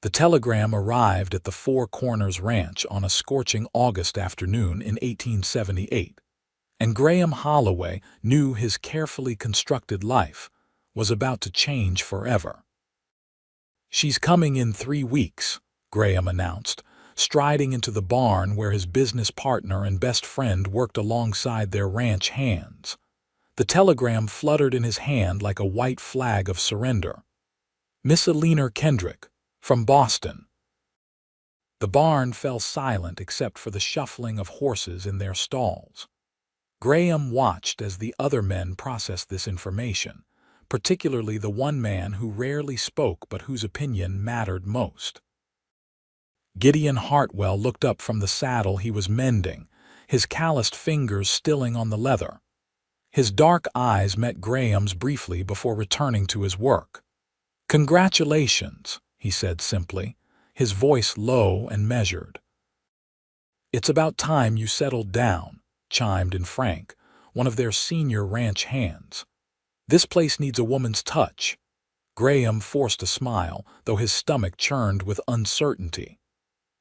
The telegram arrived at the Four Corners Ranch on a scorching August afternoon in 1878, and Graham Holloway knew his carefully constructed life was about to change forever. "She's coming in 3 weeks," Graham announced, striding into the barn where his business partner and best friend worked alongside their ranch hands. The telegram fluttered in his hand like a white flag of surrender. "Miss Eleanor Kendrick, from Boston." The barn fell silent except for the shuffling of horses in their stalls. Graham watched as the other men processed this information, particularly the one man who rarely spoke but whose opinion mattered most. Gideon Hartwell looked up from the saddle he was mending, his calloused fingers stilling on the leather. His dark eyes met Graham's briefly before returning to his work. "Congratulations," he said simply, his voice low and measured. "It's about time you settled down," chimed in Frank, one of their senior ranch hands. "This place needs a woman's touch." Graham forced a smile, though his stomach churned with uncertainty.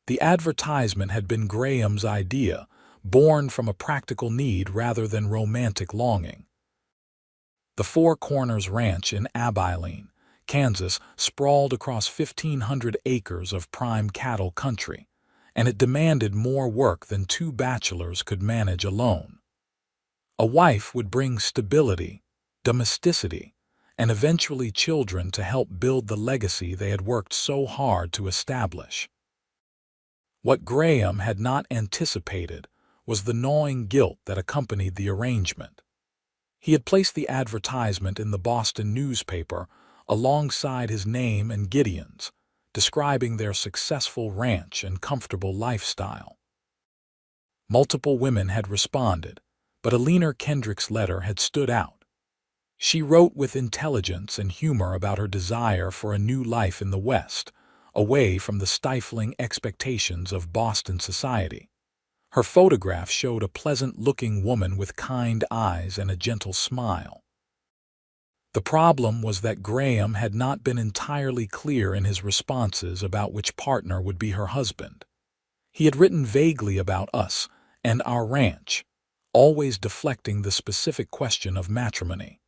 The advertisement had been Graham's idea, born from a practical need rather than romantic longing. The Four Corners Ranch in Abilene, Kansas, sprawled across 1,500 acres of prime cattle country, and it demanded more work than 2 bachelors could manage alone. A wife would bring stability, domesticity, and eventually children to help build the legacy they had worked so hard to establish. What Graham had not anticipated was the gnawing guilt that accompanied the arrangement. He had placed the advertisement in the Boston newspaper alongside his name and Gideon's, describing their successful ranch and comfortable lifestyle. Multiple women had responded, but Eleanor Kendrick's letter had stood out. She wrote with intelligence and humor about her desire for a new life in the West, away from the stifling expectations of Boston society. Her photograph showed a pleasant-looking woman with kind eyes and a gentle smile. The problem was that Graham had not been entirely clear in his responses about which partner would be her husband. He had written vaguely about us and our ranch, always deflecting the specific question of matrimony.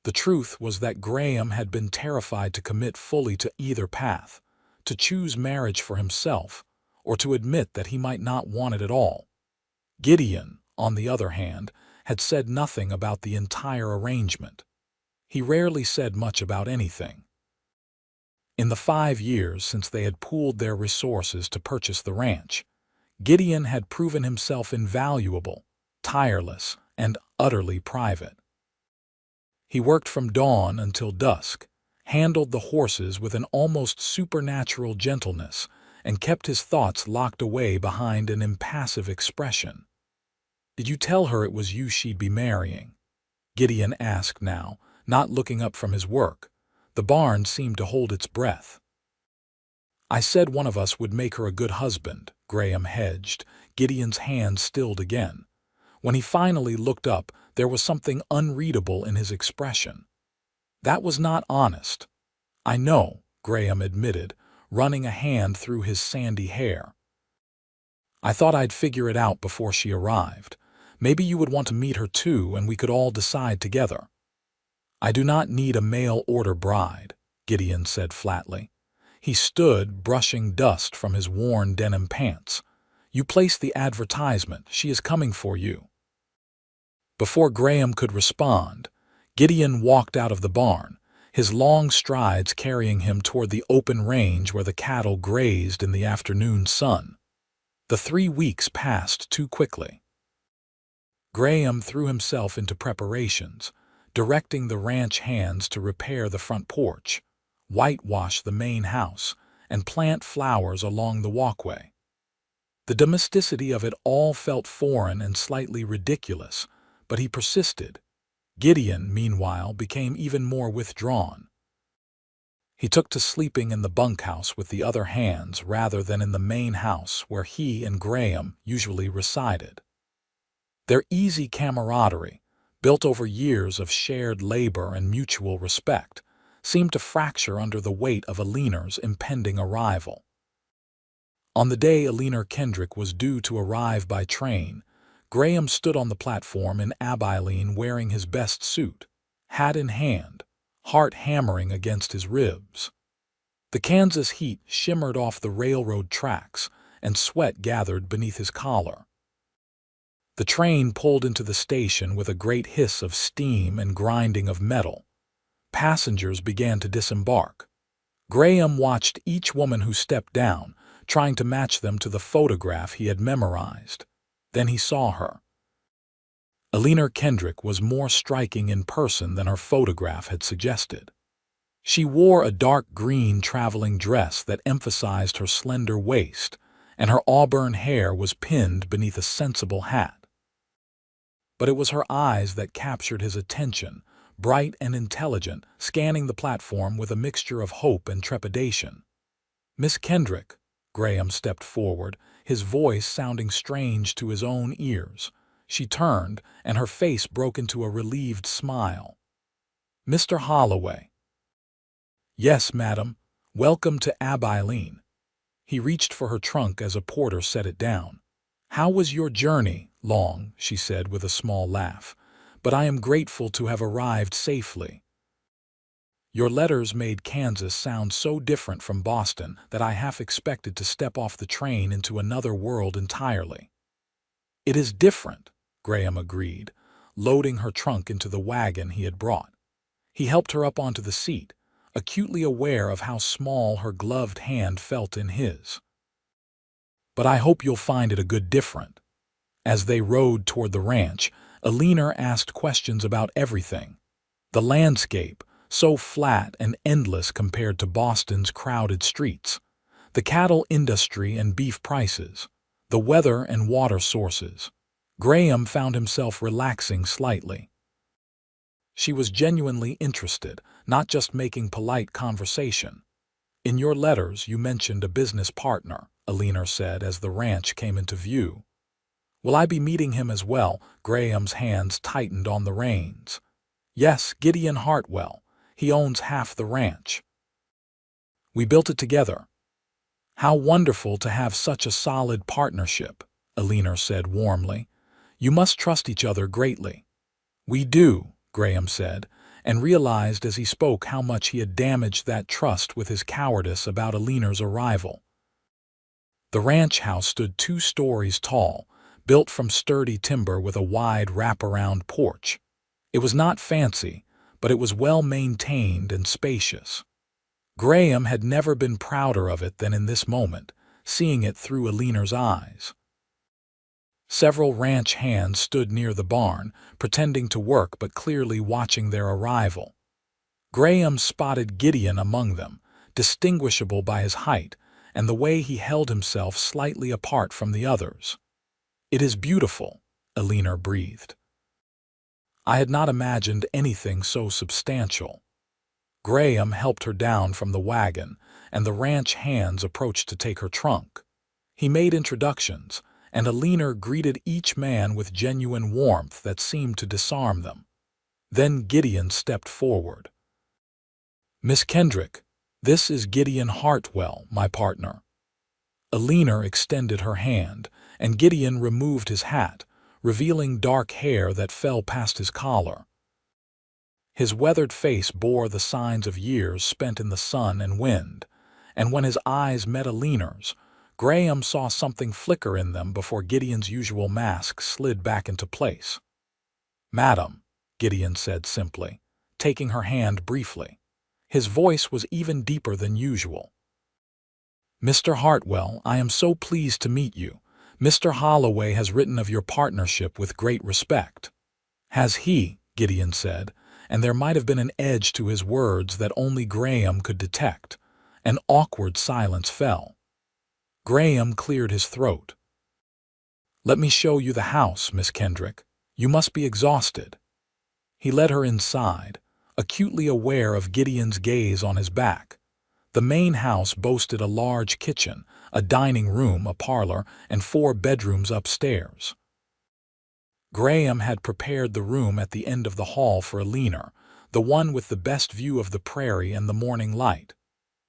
The truth was that Graham had been terrified to commit fully to either path, to choose marriage for himself, or to admit that he might not want it at all. Gideon, on the other hand, had said nothing about the entire arrangement. He rarely said much about anything. In the 5 years since they had pooled their resources to purchase the ranch, Gideon had proven himself invaluable, tireless, and utterly private. He worked from dawn until dusk, handled the horses with an almost supernatural gentleness, and kept his thoughts locked away behind an impassive expression. "Did you tell her it was you she'd be marrying?" Gideon asked now, not looking up from his work. The barn seemed to hold its breath. "I said one of us would make her a good husband," Graham hedged, Gideon's hand stilled again. When he finally looked up, there was something unreadable in his expression. "That was not honest." "I know," Graham admitted, running a hand through his sandy hair. "I thought I'd figure it out before she arrived. Maybe you would want to meet her too, and we could all decide together." "I do not need a mail-order bride," Gideon said flatly. He stood, brushing dust from his worn denim pants. "You placed the advertisement. She is coming for you." Before Graham could respond, Gideon walked out of the barn, his long strides carrying him toward the open range where the cattle grazed in the afternoon sun. The 3 weeks passed too quickly. Graham threw himself into preparations, directing the ranch hands to repair the front porch, whitewash the main house, and plant flowers along the walkway. The domesticity of it all felt foreign and slightly ridiculous, but he persisted. Gideon, meanwhile, became even more withdrawn. He took to sleeping in the bunkhouse with the other hands rather than in the main house where he and Graham usually resided. Their easy camaraderie, built over years of shared labor and mutual respect, seemed to fracture under the weight of Aliner's impending arrival. On the day Aliner Kendrick was due to arrive by train, Graham stood on the platform in Abilene wearing his best suit, hat in hand, heart hammering against his ribs. The Kansas heat shimmered off the railroad tracks, and sweat gathered beneath his collar. The train pulled into the station with a great hiss of steam and grinding of metal. Passengers began to disembark. Graham watched each woman who stepped down, trying to match them to the photograph he had memorized. Then he saw her. Aliner Kendrick was more striking in person than her photograph had suggested. She wore a dark green traveling dress that emphasized her slender waist, and her auburn hair was pinned beneath a sensible hat. But it was her eyes that captured his attention, bright and intelligent, scanning the platform with a mixture of hope and trepidation. "Miss Kendrick," Graham stepped forward, his voice sounding strange to his own ears. She turned, and her face broke into a relieved smile. "Mr. Holloway." "Yes, madam. Welcome to Abilene." He reached for her trunk as a porter set it down. "How was your journey?" "Long," she said with a small laugh, "but I am grateful to have arrived safely." "Your letters made Kansas sound so different from Boston that I half expected to step off the train into another world entirely." "It is different," Graham agreed, loading her trunk into the wagon he had brought. He helped her up onto the seat, acutely aware of how small her gloved hand felt in his. "But I hope you'll find it a good different." As they rode toward the ranch, Aliner asked questions about everything. The landscape, so flat and endless compared to Boston's crowded streets, the cattle industry and beef prices, the weather and water sources. Graham found himself relaxing slightly. She was genuinely interested, not just making polite conversation. "In your letters you mentioned a business partner," Aliner said as the ranch came into view. "Will I be meeting him as well?" Graham's hands tightened on the reins. "Yes, Gideon Hartwell. He owns half the ranch. We built it together." "How wonderful to have such a solid partnership," Aliner said warmly. "You must trust each other greatly." "We do," Graham said, and realized as he spoke how much he had damaged that trust with his cowardice about Aliner's arrival. The ranch house stood 2 stories tall, built from sturdy timber with a wide wraparound porch. It was not fancy, but it was well maintained and spacious. Graham had never been prouder of it than in this moment, seeing it through Aliner's eyes. Several ranch hands stood near the barn, pretending to work but clearly watching their arrival. Graham spotted Gideon among them, distinguishable by his height and the way he held himself slightly apart from the others. "It is beautiful," Aliner breathed. "I had not imagined anything so substantial." Graham helped her down from the wagon, and the ranch hands approached to take her trunk. He made introductions, and Aliner greeted each man with genuine warmth that seemed to disarm them. Then Gideon stepped forward. "Miss Kendrick, this is Gideon Hartwell, my partner." Aliner extended her hand, and Gideon removed his hat, revealing dark hair that fell past his collar. His weathered face bore the signs of years spent in the sun and wind, and when his eyes met Aliner's, Graham saw something flicker in them before Gideon's usual mask slid back into place. "Madam," Gideon said simply, taking her hand briefly. His voice was even deeper than usual. "Mr. Hartwell, I am so pleased to meet you. Mr. Holloway has written of your partnership with great respect." "Has he?" Gideon said, and there might have been an edge to his words that only Graham could detect. An awkward silence fell. Graham cleared his throat. "Let me show you the house, Miss Kendrick. You must be exhausted." He led her inside, acutely aware of Gideon's gaze on his back. The main house boasted a large kitchen, a dining room, a parlor, and 4 bedrooms upstairs. Graham had prepared the room at the end of the hall for Aliner, the one with the best view of the prairie and the morning light.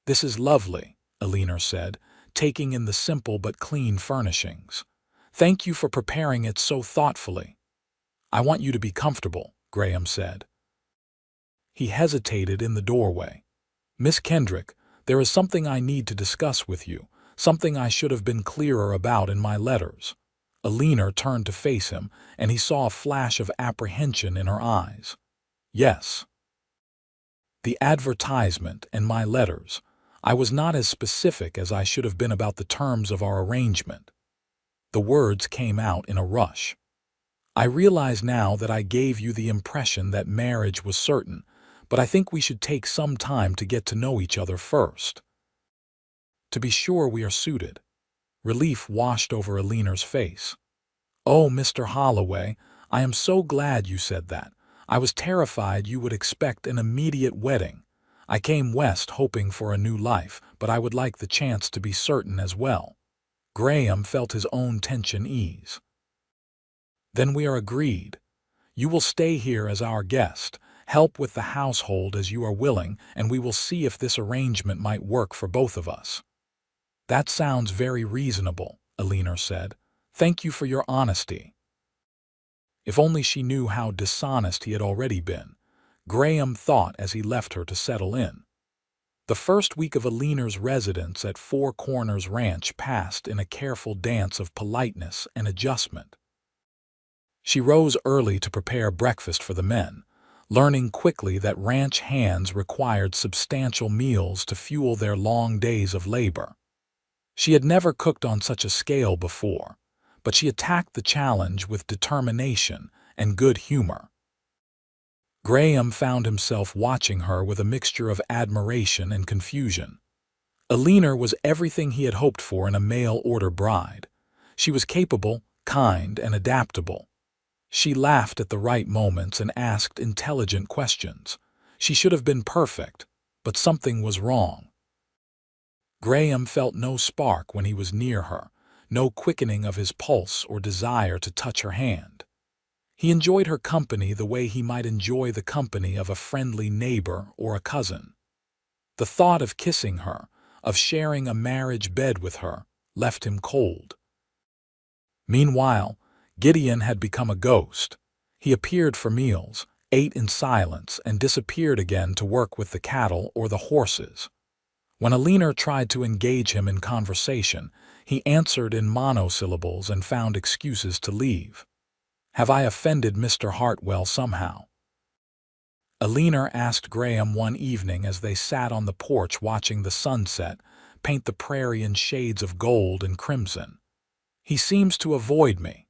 "This is lovely," Alina said, taking in the simple but clean furnishings. "Thank you for preparing it so thoughtfully." "I want you to be comfortable," Graham said. He hesitated in the doorway. "Miss Kendrick, there is something I need to discuss with you, something I should have been clearer about in my letters." Alina turned to face him, and he saw a flash of apprehension in her eyes. "Yes. The advertisement and my letters. I was not as specific as I should have been about the terms of our arrangement." The words came out in a rush. "I realize now that I gave you the impression that marriage was certain, but I think we should take some time to get to know each other first. To be sure we are suited." Relief washed over Alina's face. "Oh, Mr. Holloway, I am so glad you said that. I was terrified you would expect an immediate wedding. I came west hoping for a new life, but I would like the chance to be certain as well." Graham felt his own tension ease. "Then we are agreed. You will stay here as our guest, help with the household as you are willing, and we will see if this arrangement might work for both of us." "That sounds very reasonable," Alina said. "Thank you for your honesty." If only she knew how dishonest he had already been, Graham thought as he left her to settle in. The first week of Alina's residence at Four Corners Ranch passed in a careful dance of politeness and adjustment. She rose early to prepare breakfast for the men, learning quickly that ranch hands required substantial meals to fuel their long days of labor. She had never cooked on such a scale before, but she attacked the challenge with determination and good humor. Graham found himself watching her with a mixture of admiration and confusion. Alina was everything he had hoped for in a mail-order bride. She was capable, kind, and adaptable. She laughed at the right moments and asked intelligent questions. She should have been perfect, but something was wrong. Graham felt no spark when he was near her, no quickening of his pulse or desire to touch her hand. He enjoyed her company the way he might enjoy the company of a friendly neighbor or a cousin. The thought of kissing her, of sharing a marriage bed with her, left him cold. Meanwhile, Gideon had become a ghost. He appeared for meals, ate in silence, and disappeared again to work with the cattle or the horses. When Alina tried to engage him in conversation, he answered in monosyllables and found excuses to leave. "Have I offended Mr. Hartwell somehow?" Alina asked Graham one evening as they sat on the porch watching the sunset paint the prairie in shades of gold and crimson. "He seems to avoid me."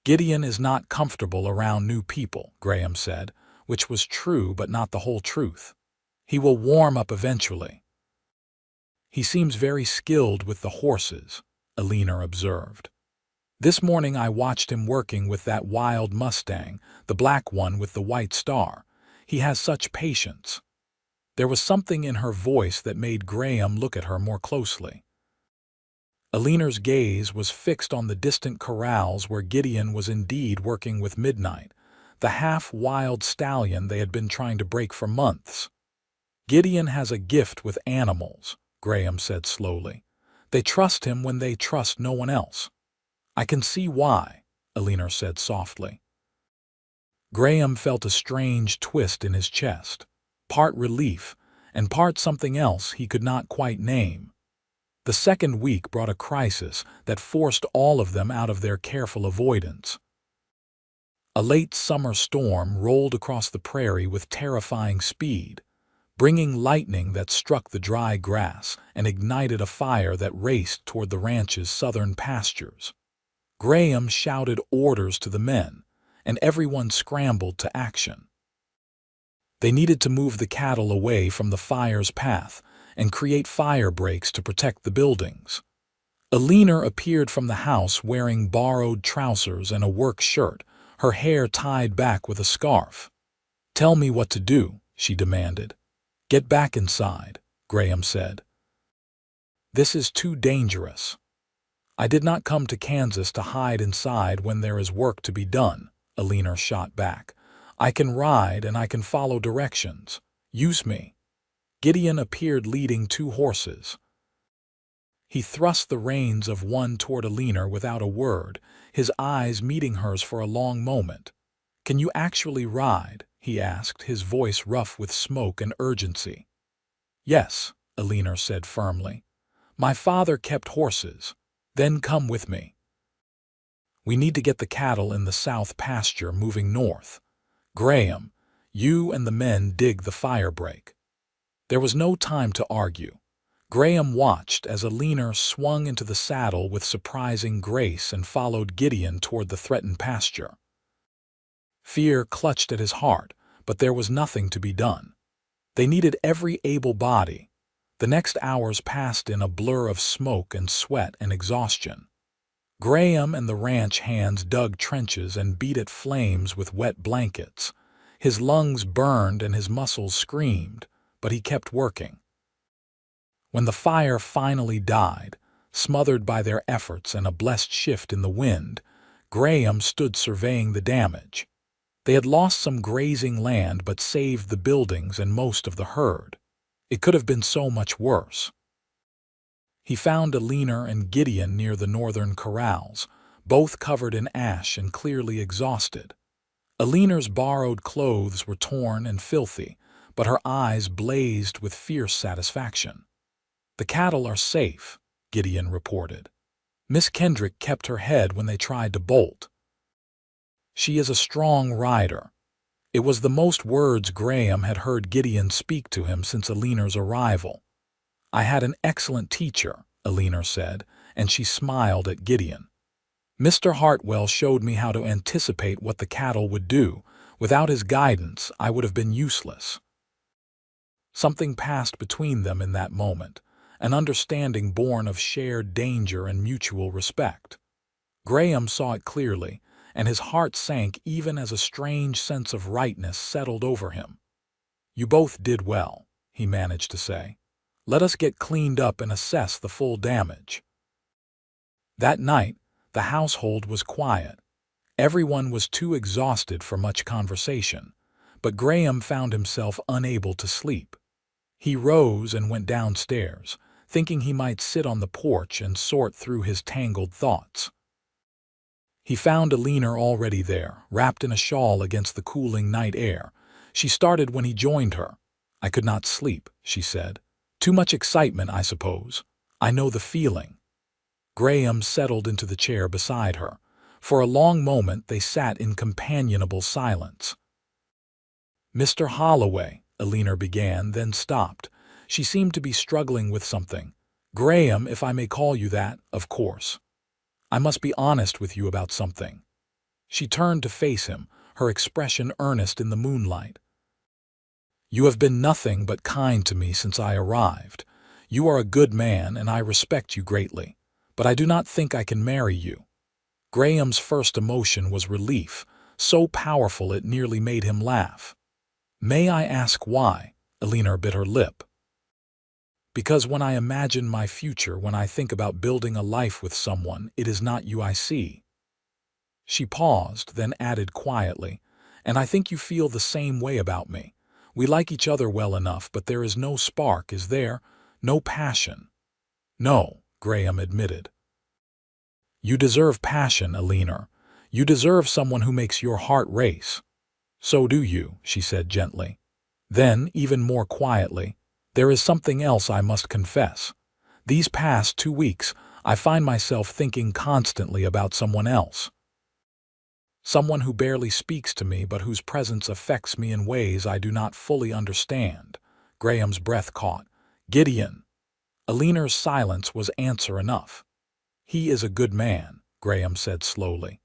"Gideon is not comfortable around new people," Graham said, which was true but not the whole truth. "He will warm up eventually." "He seems very skilled with the horses," Alina observed. "This morning I watched him working with that wild Mustang, the black one with the white star. He has such patience." There was something in her voice that made Graham look at her more closely. Alina's gaze was fixed on the distant corrals where Gideon was indeed working with Midnight, the half-wild stallion they had been trying to break for months. "Gideon has a gift with animals," Graham said slowly. "They trust him when they trust no one else." "I can see why," Alina said softly. Graham felt a strange twist in his chest, part relief and part something else he could not quite name. The second week brought a crisis that forced all of them out of their careful avoidance. A late summer storm rolled across the prairie with terrifying speed, bringing lightning that struck the dry grass and ignited a fire that raced toward the ranch's southern pastures. Graham shouted orders to the men, and everyone scrambled to action. They needed to move the cattle away from the fire's path and create fire breaks to protect the buildings. Alina appeared from the house wearing borrowed trousers and a work shirt, her hair tied back with a scarf. "Tell me what to do," she demanded. "Get back inside," Graham said. "This is too dangerous." "I did not come to Kansas to hide inside when there is work to be done," Alina shot back. I can ride and I can follow directions. Use me." Gideon appeared leading 2 horses. He thrust the reins of one toward Alina without a word, his eyes meeting hers for a long moment. "Can you actually ride?" he asked, his voice rough with smoke and urgency. "Yes," Alina said firmly. "My father kept horses. Then come with me. We need to get the cattle in the south pasture moving north. Graham, you and the men dig the fire break." There was no time to argue. Graham watched as Alina swung into the saddle with surprising grace and followed Gideon toward the threatened pasture. Fear clutched at his heart, but there was nothing to be done. They needed every able body. The next hours passed in a blur of smoke and sweat and exhaustion. Graham and the ranch hands dug trenches and beat at flames with wet blankets. His lungs burned and his muscles screamed, but he kept working. When the fire finally died, smothered by their efforts and a blessed shift in the wind, Graham stood surveying the damage. They had lost some grazing land but saved the buildings and most of the herd. It could have been so much worse. He found Alina and Gideon near the northern corrals, both covered in ash and clearly exhausted. Alina's borrowed clothes were torn and filthy, but her eyes blazed with fierce satisfaction. "The cattle are safe," Gideon reported. "Miss Kendrick kept her head when they tried to bolt. She is a strong rider." It was the most words Graham had heard Gideon speak to him since Alina's arrival. "I had an excellent teacher," Alina said, and she smiled at Gideon. "Mr. Hartwell showed me how to anticipate what the cattle would do. Without his guidance, I would have been useless." Something passed between them in that moment, an understanding born of shared danger and mutual respect. Graham saw it clearly, and his heart sank even as a strange sense of rightness settled over him. "You both did well," he managed to say. "Let us get cleaned up and assess the full damage." That night, the household was quiet. Everyone was too exhausted for much conversation, but Graham found himself unable to sleep. He rose and went downstairs, thinking he might sit on the porch and sort through his tangled thoughts. He found Alina already there, wrapped in a shawl against the cooling night air. She started when he joined her. "I could not sleep," she said. "Too much excitement, I suppose. I know the feeling." Graham settled into the chair beside her. For a long moment they sat in companionable silence. "Mr. Holloway," Alina began, then stopped. She seemed to be struggling with something. "Graham, if I may call you that, of course. I must be honest with you about something." She turned to face him, her expression earnest in the moonlight. "You have been nothing but kind to me since I arrived. You are a good man, and I respect you greatly. But I do not think I can marry you." Graham's first emotion was relief, so powerful it nearly made him laugh. "May I ask why?" Alina bit her lip. "Because when I imagine my future, when I think about building a life with someone, it is not you I see." She paused, then added quietly, "And I think you feel the same way about me. We like each other well enough, but there is no spark, is there? No passion." "No," Graham admitted. "You deserve passion, Alina. You deserve someone who makes your heart race." "So do you," she said gently. Then, even more quietly, "There is something else I must confess. These past 2 weeks, I find myself thinking constantly about someone else. Someone who barely speaks to me but whose presence affects me in ways I do not fully understand." Graham's breath caught. "Gideon." Alina's silence was answer enough. "He is a good man," Graham said slowly.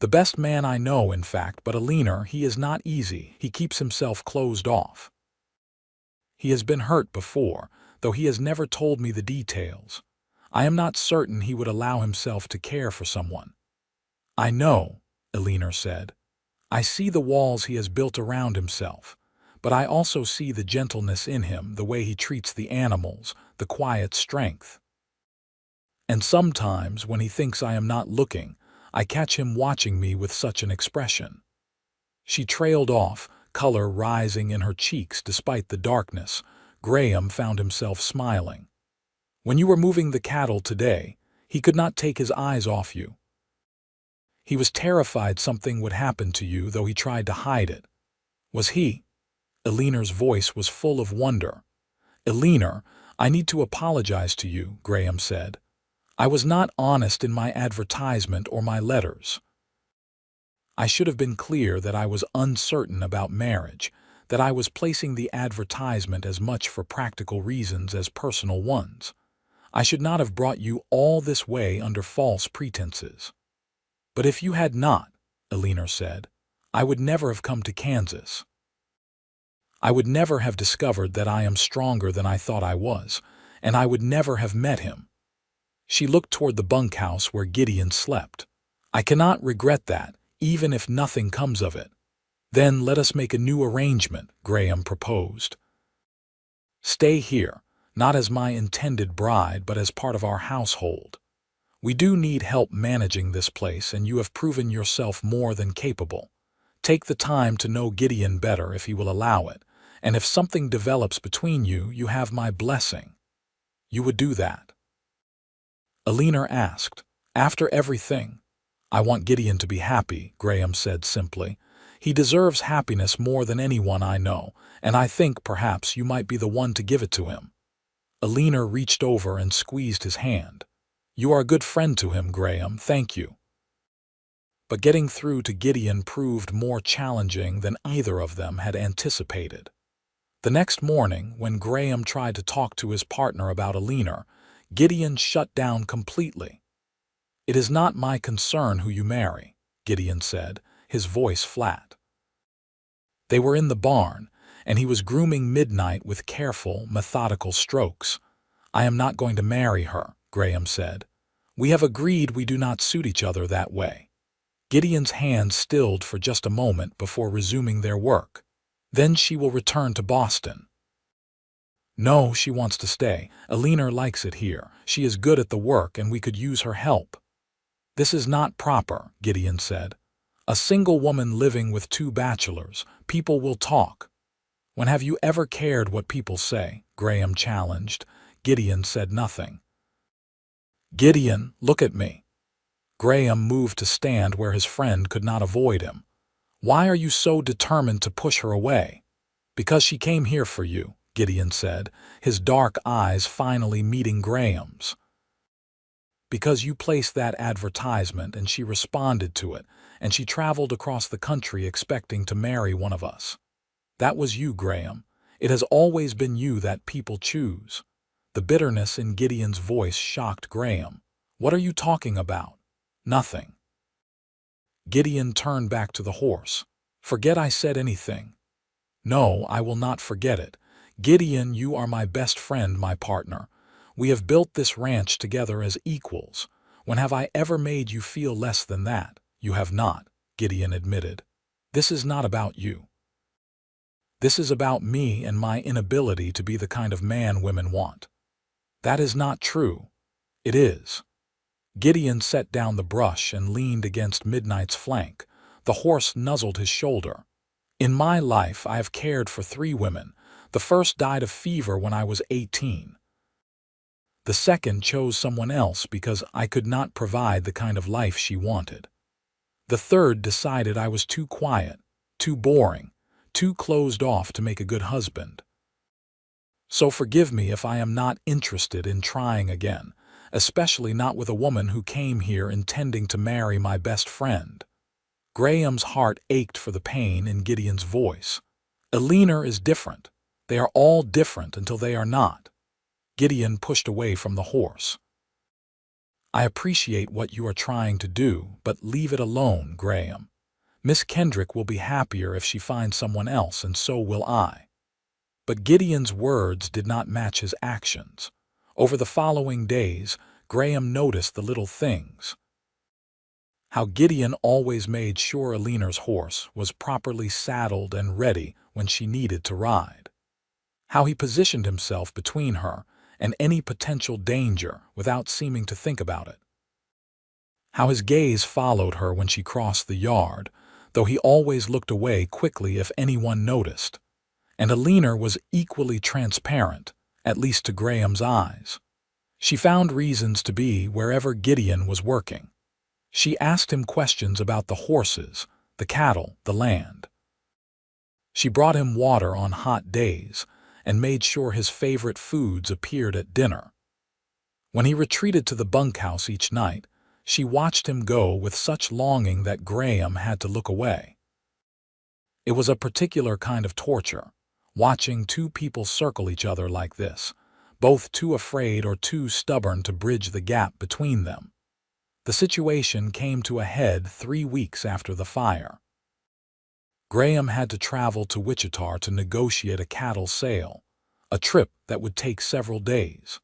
"The best man I know, in fact, but Alina, he is not easy. He keeps himself closed off. He has been hurt before, though he has never told me the details. I am not certain he would allow himself to care for someone." "I know," Alina said. "I see the walls he has built around himself, but I also see the gentleness in him, the way he treats the animals, the quiet strength. And sometimes, when he thinks I am not looking, I catch him watching me with such an expression." She trailed off, color rising in her cheeks despite the darkness. Graham found himself smiling. When you were moving the cattle today, he could not take his eyes off you. He was terrified something would happen to you, though he tried to hide it. Was he? Eleanor's voice was full of wonder. Eleanor, I need to apologize to you, Graham said. I was not honest in my advertisement or my letters. I should have been clear that I was uncertain about marriage, that I was placing the advertisement as much for practical reasons as personal ones. I should not have brought you all this way under false pretenses. But if you had not, Eleanor said, I would never have come to Kansas. I would never have discovered that I am stronger than I thought I was, and I would never have met him. She looked toward the bunkhouse where Gideon slept. I cannot regret that, even if nothing comes of it. Then let us make a new arrangement, Graham proposed. Stay here, not as my intended bride, but as part of our household. We do need help managing this place, and you have proven yourself more than capable. Take the time to know Gideon better if he will allow it, and if something develops between you, you have my blessing. You would do that? Eleanor asked. After everything, I want Gideon to be happy, Graham said simply. He deserves happiness more than anyone I know, and I think perhaps you might be the one to give it to him. Eleanor reached over and squeezed his hand. You are a good friend to him, Graham, thank you. But getting through to Gideon proved more challenging than either of them had anticipated. The next morning, when Graham tried to talk to his partner about Eleanor, Gideon shut down completely. It is not my concern who you marry, Gideon said, his voice flat. They were in the barn, and he was grooming Midnight with careful, methodical strokes. I am not going to marry her, Graham said. We have agreed we do not suit each other that way. Gideon's hand stilled for just a moment before resuming their work. Then she will return to Boston. No, she wants to stay. Eleanor likes it here. She is good at the work, and we could use her help. This is not proper, Gideon said. A single woman living with two bachelors. People will talk. When have you ever cared what people say? Graham challenged. Gideon said nothing. Gideon, look at me. Graham moved to stand where his friend could not avoid him. Why are you so determined to push her away? Because she came here for you, Gideon said, his dark eyes finally meeting Graham's. Because you placed that advertisement and she responded to it, and she traveled across the country expecting to marry one of us. That was you, Graham. It has always been you that people choose. The bitterness in Gideon's voice shocked Graham. What are you talking about? Nothing. Gideon turned back to the horse. Forget I said anything. No, I will not forget it. Gideon, you are my best friend, my partner. We have built this ranch together as equals. When have I ever made you feel less than that? You have not, Gideon admitted. This is not about you. This is about me and my inability to be the kind of man women want. That is not true. It is. Gideon set down the brush and leaned against Midnight's flank. The horse nuzzled his shoulder. In my life, I have cared for 3 women. The first died of fever when I was 18. The second chose someone else because I could not provide the kind of life she wanted. The third decided I was too quiet, too boring, too closed off to make a good husband. So forgive me if I am not interested in trying again, especially not with a woman who came here intending to marry my best friend. Graham's heart ached for the pain in Gideon's voice. Eleanor is different. They are all different until they are not. Gideon pushed away from the horse. I appreciate what you are trying to do, but leave it alone, Graham. Miss Kendrick will be happier if she finds someone else, and so will I. But Gideon's words did not match his actions. Over the following days, Graham noticed the little things. How Gideon always made sure Eleanor's horse was properly saddled and ready when she needed to ride. How he positioned himself between her and any potential danger without seeming to think about it. How his gaze followed her when she crossed the yard, though he always looked away quickly if anyone noticed. And Alina was equally transparent, at least to Graham's eyes. She found reasons to be wherever Gideon was working. She asked him questions about the horses, the cattle, the land. She brought him water on hot days and made sure his favorite foods appeared at dinner. When he retreated to the bunkhouse each night, she watched him go with such longing that Graham had to look away. It was a particular kind of torture, watching two people circle each other like this, both too afraid or too stubborn to bridge the gap between them. The situation came to a head 3 weeks after the fire. Graham had to travel to Wichita to negotiate a cattle sale, a trip that would take several days.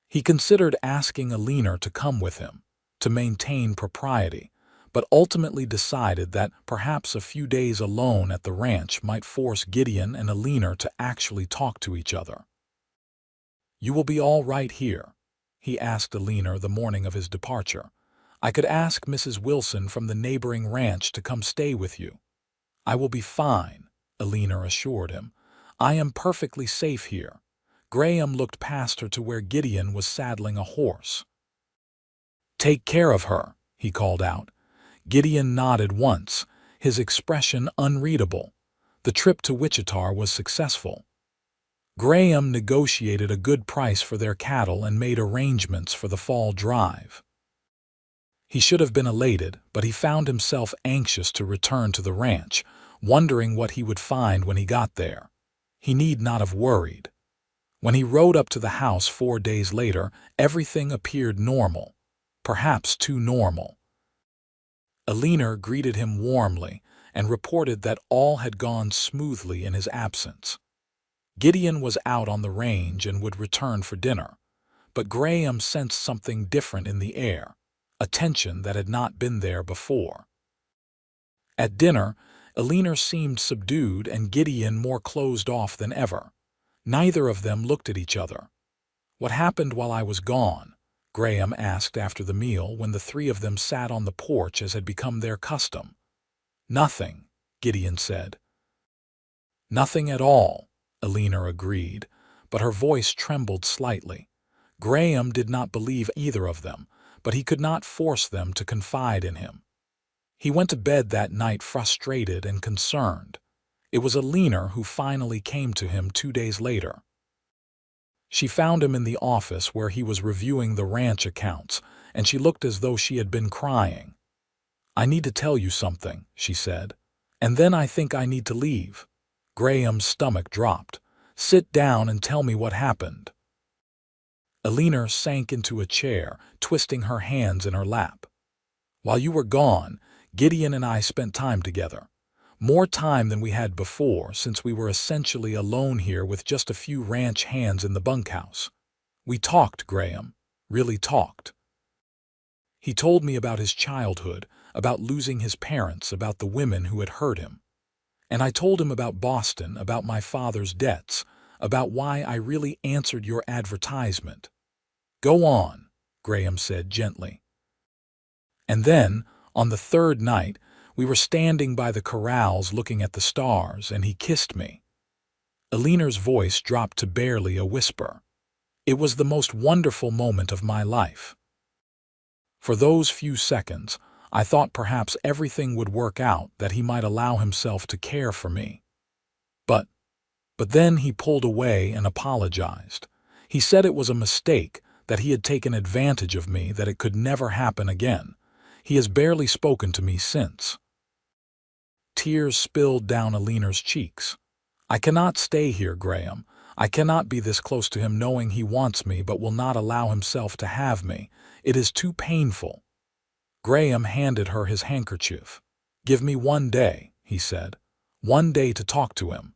He considered asking Alina to come with him, to maintain propriety, but ultimately decided that perhaps a few days alone at the ranch might force Gideon and Alina to actually talk to each other. "You will be all right here?" he asked Alina the morning of his departure. "I could ask Mrs. Wilson from the neighboring ranch to come stay with you." "I will be fine," Alina assured him. "I am perfectly safe here." Graham looked past her to where Gideon was saddling a horse. "Take care of her," he called out. Gideon nodded once, his expression unreadable. The trip to Wichita was successful. Graham negotiated a good price for their cattle and made arrangements for the fall drive. He should have been elated, but he found himself anxious to return to the ranch, wondering what he would find when he got there. He need not have worried. When he rode up to the house 4 days later, everything appeared normal, perhaps too normal. Alina greeted him warmly and reported that all had gone smoothly in his absence. Gideon was out on the range and would return for dinner, but Graham sensed something different in the air, a tension that had not been there before. At dinner, Alina seemed subdued and Gideon more closed off than ever. Neither of them looked at each other. "What happened while I was gone?" Graham asked after the meal when the three of them sat on the porch as had become their custom. "Nothing," Gideon said. "Nothing at all," Alina agreed, but her voice trembled slightly. Graham did not believe either of them, but he could not force them to confide in him. He went to bed that night frustrated and concerned. It was Alina who finally came to him 2 days later. She found him in the office where he was reviewing the ranch accounts, and she looked as though she had been crying. "I need to tell you something," she said, "and then I think I need to leave." Graham's stomach dropped. "Sit down and tell me what happened." Alina sank into a chair, twisting her hands in her lap. "While you were gone, Gideon and I spent time together. More time than we had before, since we were essentially alone here with just a few ranch hands in the bunkhouse. We talked, Graham, really talked. He told me about his childhood, about losing his parents, about the women who had hurt him. And I told him about Boston, about my father's debts, about why I really answered your advertisement." "Go on," Graham said gently. "And then, on the 3rd night, we were standing by the corrals looking at the stars, and he kissed me." Alina's voice dropped to barely a whisper. "It was the most wonderful moment of my life. For those few seconds, I thought perhaps everything would work out, that he might allow himself to care for me. But then he pulled away and apologized. He said it was a mistake, that he had taken advantage of me, that it could never happen again. He has barely spoken to me since." Tears spilled down Alina's cheeks. "I cannot stay here, Graham. I cannot be this close to him knowing he wants me but will not allow himself to have me. It is too painful." Graham handed her his handkerchief. "Give me 1 day," he said. "1 day to talk to him.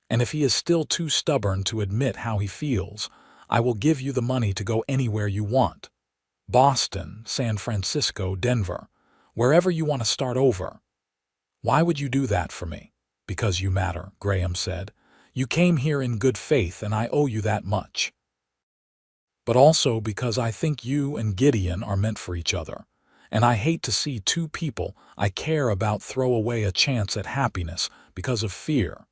And if he is still too stubborn to admit how he feels, I will give you the money to go anywhere you want. Boston, San Francisco, Denver, wherever you want to start over." "Why would you do that for me?" "Because you matter," Graham said. "You came here in good faith and I owe you that much. But also because I think you and Gideon are meant for each other, and I hate to see two people I care about throw away a chance at happiness because of fear."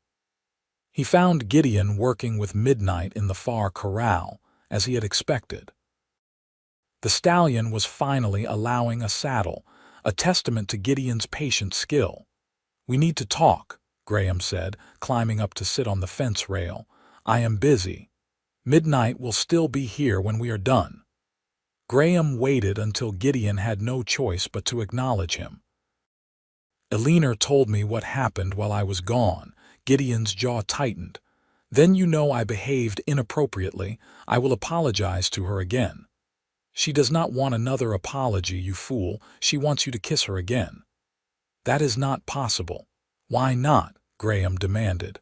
He found Gideon working with Midnight in the far corral, as he had expected. The stallion was finally allowing a saddle, a testament to Gideon's patient skill. "We need to talk," Graham said, climbing up to sit on the fence rail. "I am busy. Midnight will still be here when we are done." Graham waited until Gideon had no choice but to acknowledge him. "Eleanor told me what happened while I was gone." Gideon's jaw tightened. "Then you know I behaved inappropriately. I will apologize to her again." "She does not want another apology, you fool. She wants you to kiss her again." "That is not possible." "Why not?" Graham demanded.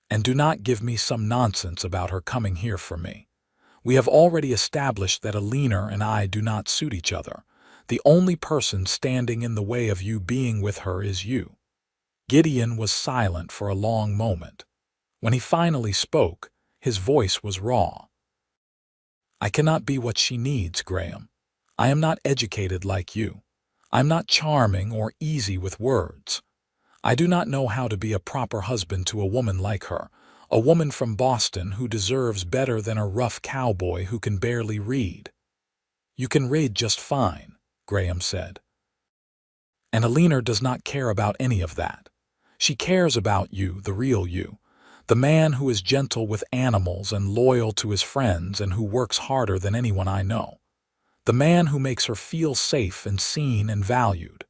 "And do not give me some nonsense about her coming here for me. We have already established that Eleanor and I do not suit each other. The only person standing in the way of you being with her is you." Gideon was silent for a long moment. When he finally spoke, his voice was raw. "I cannot be what she needs, Graham. I am not educated like you. I'm not charming or easy with words. I do not know how to be a proper husband to a woman like her, a woman from Boston who deserves better than a rough cowboy who can barely read." "You can read just fine," Graham said. "And Eleanor does not care about any of that. She cares about you, the real you, the man who is gentle with animals and loyal to his friends and who works harder than anyone I know. The man who makes her feel safe and seen and valued."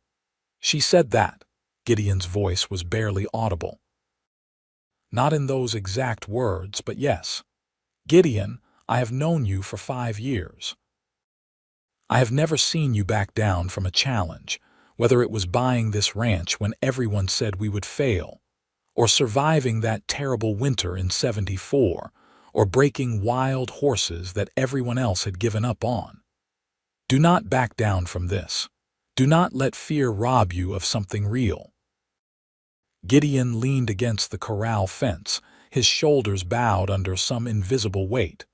"She said that." Gideon's voice was barely audible. "Not in those exact words, but yes. Gideon, I have known you for 5 years. I have never seen you back down from a challenge, whether it was buying this ranch when everyone said we would fail, or surviving that terrible winter in '74, or breaking wild horses that everyone else had given up on. Do not back down from this. Do not let fear rob you of something real." Gideon leaned against the corral fence, his shoulders bowed under some invisible weight.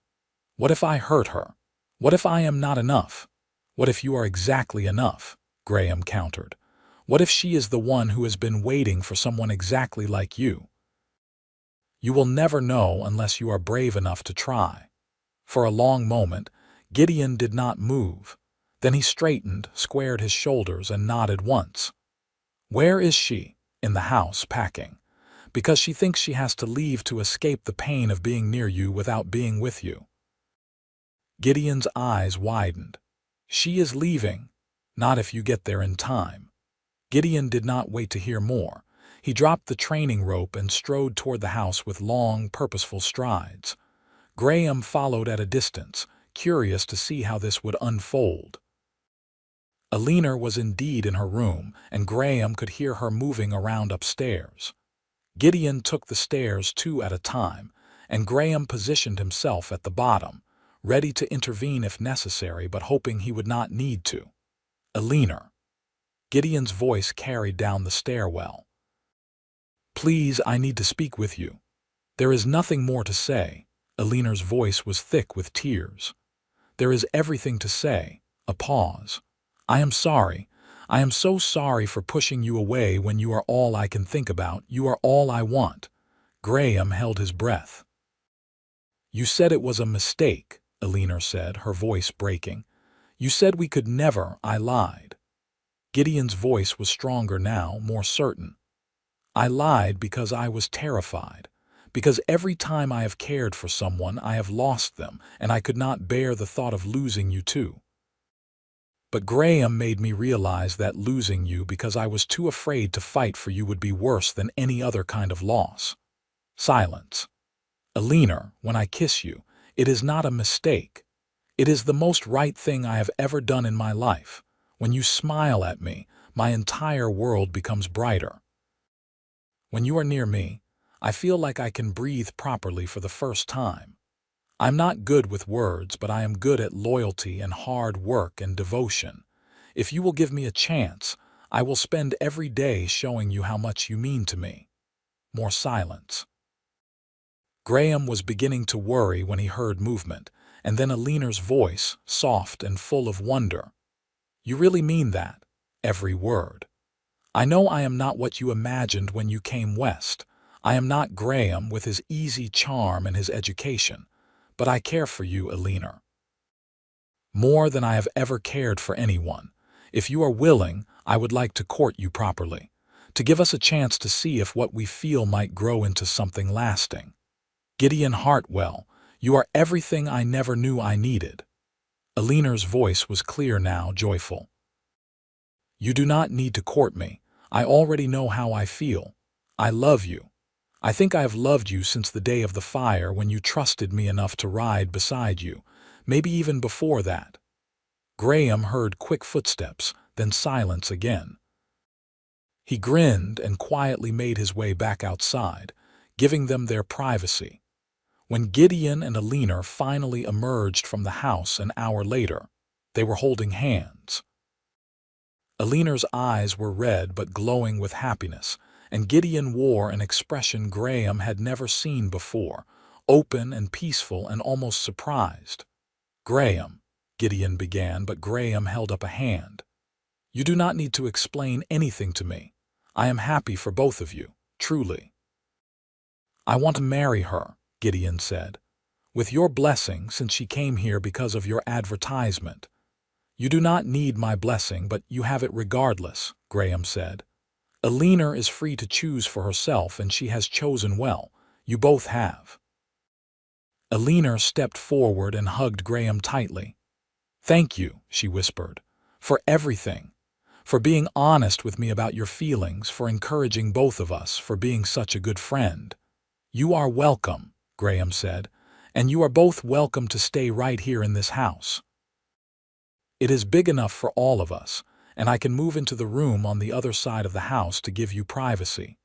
"What if I hurt her? What if I am not enough? What if you are exactly enough?" Graham countered. "What if she is the one who has been waiting for someone exactly like you?" "You will never know unless you are brave enough to try." For a long moment, Gideon did not move. Then he straightened, squared his shoulders, and nodded once. "Where is she?" "In the house, packing. Because she thinks she has to leave to escape the pain of being near you without being with you." Gideon's eyes widened. "She is leaving. Not if you get there in time." Gideon did not wait to hear more. He dropped the training rope and strode toward the house with long, purposeful strides. Graham followed at a distance, curious to see how this would unfold. Eleanor was indeed in her room, and Graham could hear her moving around upstairs. Gideon took the stairs 2 at a time, and Graham positioned himself at the bottom, ready to intervene if necessary but hoping he would not need to. "Eleanor." Gideon's voice carried down the stairwell. "Please, I need to speak with you." "There is nothing more to say." Eleanor's voice was thick with tears. "There is everything to say." A pause. "I am sorry. I am so sorry for pushing you away when you are all I can think about. You are all I want." Graham held his breath. "You said it was a mistake," Eleanor said, her voice breaking. "You said we could never." "I lied." Gideon's voice was stronger now, more certain. "I lied because I was terrified. Because every time I have cared for someone, I have lost them, and I could not bear the thought of losing you too. But Graham made me realize that losing you because I was too afraid to fight for you would be worse than any other kind of loss." Silence. "Eleanor, when I kiss you, it is not a mistake. It is the most right thing I have ever done in my life. When you smile at me, my entire world becomes brighter. When you are near me, I feel like I can breathe properly for the first time. I'm not good with words, but I am good at loyalty and hard work and devotion. If you will give me a chance, I will spend every day showing you how much you mean to me." More silence. Graham was beginning to worry when he heard movement, and then Eleanor's voice, soft and full of wonder. You really mean that? Every word. I know I am not what you imagined when you came west. I am not Graham with his easy charm and his education. But I care for you, Eleanor. More than I have ever cared for anyone. If you are willing, I would like to court you properly, to give us a chance to see if what we feel might grow into something lasting. Gideon Hartwell, you are everything I never knew I needed. Eleanor's voice was clear now, joyful. You do not need to court me. I already know how I feel. I love you. I think I have loved you since the day of the fire when you trusted me enough to ride beside you, maybe even before that. Graham heard quick footsteps, then silence again. He grinned and quietly made his way back outside, giving them their privacy. When Gideon and Eleanor finally emerged from the house an hour later, they were holding hands. Eleanor's eyes were red but glowing with happiness, and Gideon wore an expression Graham had never seen before, open and peaceful and almost surprised. Graham, Gideon began, but Graham held up a hand. You do not need to explain anything to me. I am happy for both of you, truly. I want to marry her, Gideon said, with your blessing since she came here because of your advertisement. You do not need my blessing, but you have it regardless, Graham said. Eleanor is free to choose for herself, and she has chosen well. You both have. Eleanor stepped forward and hugged Graham tightly. Thank you, she whispered, for everything. For being honest with me about your feelings, for encouraging both of us, for being such a good friend. You are welcome, Graham said, and you are both welcome to stay right here in this house. It is big enough for all of us, and I can move into the room on the other side of the house to give you privacy.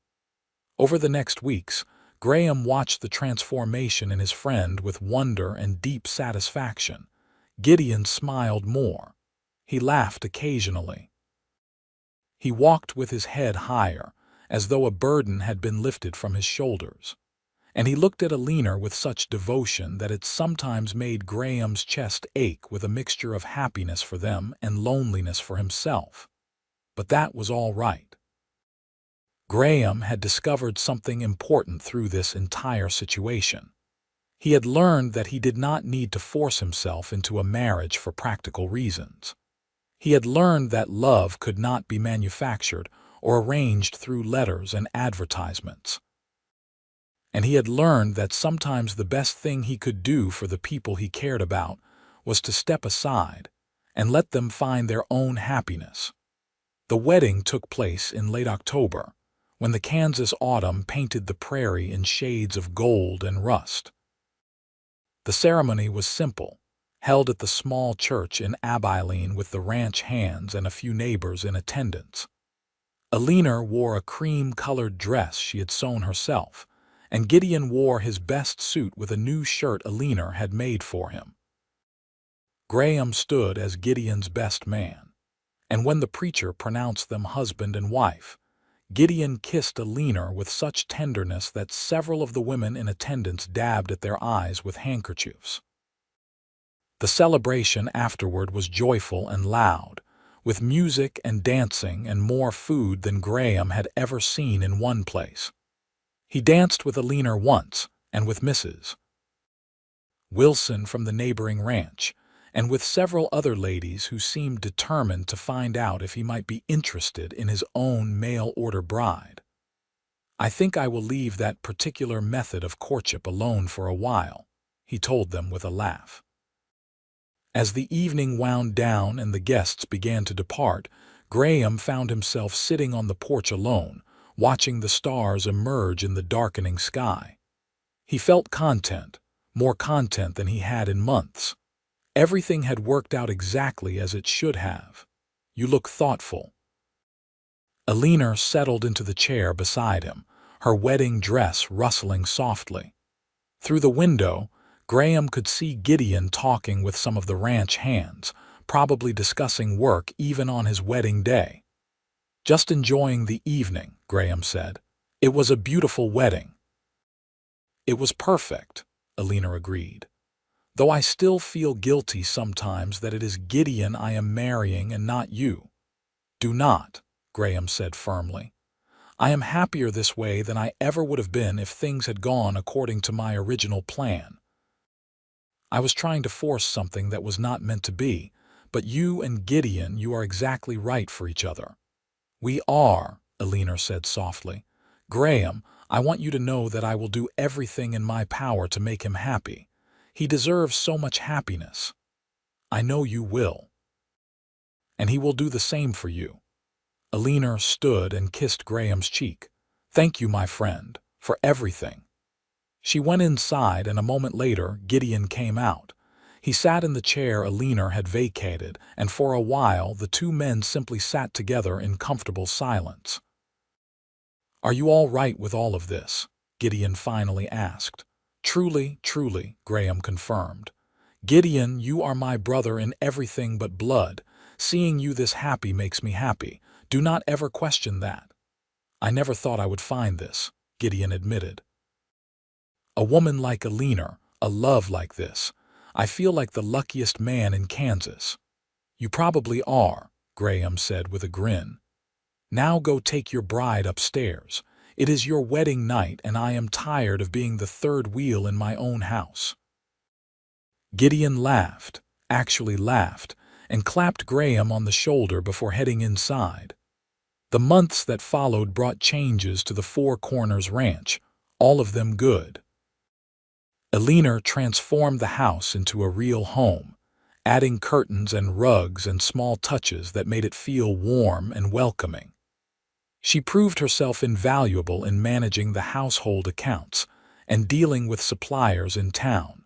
Over the next weeks, Graham watched the transformation in his friend with wonder and deep satisfaction. Gideon smiled more. He laughed occasionally. He walked with his head higher, as though a burden had been lifted from his shoulders. And he looked at Eleanor with such devotion that it sometimes made Graham's chest ache with a mixture of happiness for them and loneliness for himself. But that was all right. Graham had discovered something important through this entire situation. He had learned that he did not need to force himself into a marriage for practical reasons. He had learned that love could not be manufactured or arranged through letters and advertisements. And he had learned that sometimes the best thing he could do for the people he cared about was to step aside and let them find their own happiness. The wedding took place in late October, when the Kansas autumn painted the prairie in shades of gold and rust. The ceremony was simple, held at the small church in Abilene with the ranch hands and a few neighbors in attendance. Eleanor wore a cream-colored dress she had sewn herself, and Gideon wore his best suit with a new shirt Eleanor had made for him. Graham stood as Gideon's best man, and when the preacher pronounced them husband and wife, Gideon kissed Eleanor with such tenderness that several of the women in attendance dabbed at their eyes with handkerchiefs. The celebration afterward was joyful and loud, with music and dancing and more food than Graham had ever seen in one place. He danced with Eleanor once, and with Mrs. Wilson from the neighboring ranch, and with several other ladies who seemed determined to find out if he might be interested in his own mail-order bride. I think I will leave that particular method of courtship alone for a while, he told them with a laugh. As the evening wound down and the guests began to depart, Graham found himself sitting on the porch alone, watching the stars emerge in the darkening sky. He felt content, more content than he had in months. Everything had worked out exactly as it should have. You look thoughtful. Eleanor settled into the chair beside him, her wedding dress rustling softly. Through the window, Graham could see Gideon talking with some of the ranch hands, probably discussing work even on his wedding day. Just enjoying the evening, Graham said. It was a beautiful wedding. It was perfect, Eleanor agreed. though I still feel guilty sometimes that it is Gideon I am marrying and not you." "Do not," Graham said firmly. "I am happier this way than I ever would have been if things had gone according to my original plan. I was trying to force something that was not meant to be, but you and Gideon, you are exactly right for each other." "We are," Eleanor said softly. "Graham, I want you to know that I will do everything in my power to make him happy. He deserves so much happiness. I know you will. And he will do the same for you." Eleanor stood and kissed Graham's cheek. "Thank you, my friend, for everything." She went inside, and a moment later Gideon came out. He sat in the chair Eleanor had vacated, and for a while the two men simply sat together in comfortable silence. "Are you all right with all of this?" Gideon finally asked. "Truly, truly," Graham confirmed. "Gideon, you are my brother in everything but blood. Seeing you this happy makes me happy. Do not ever question that." "I never thought I would find this," Gideon admitted. "A woman like Eleanor, a love like this. I feel like the luckiest man in Kansas." "You probably are," Graham said with a grin. "Now go take your bride upstairs. It is your wedding night, and I am tired of being the third wheel in my own house." Gideon laughed, actually laughed, and clapped Graham on the shoulder before heading inside. The months that followed brought changes to the Four Corners Ranch, all of them good. Eleanor transformed the house into a real home, adding curtains and rugs and small touches that made it feel warm and welcoming. She proved herself invaluable in managing the household accounts and dealing with suppliers in town.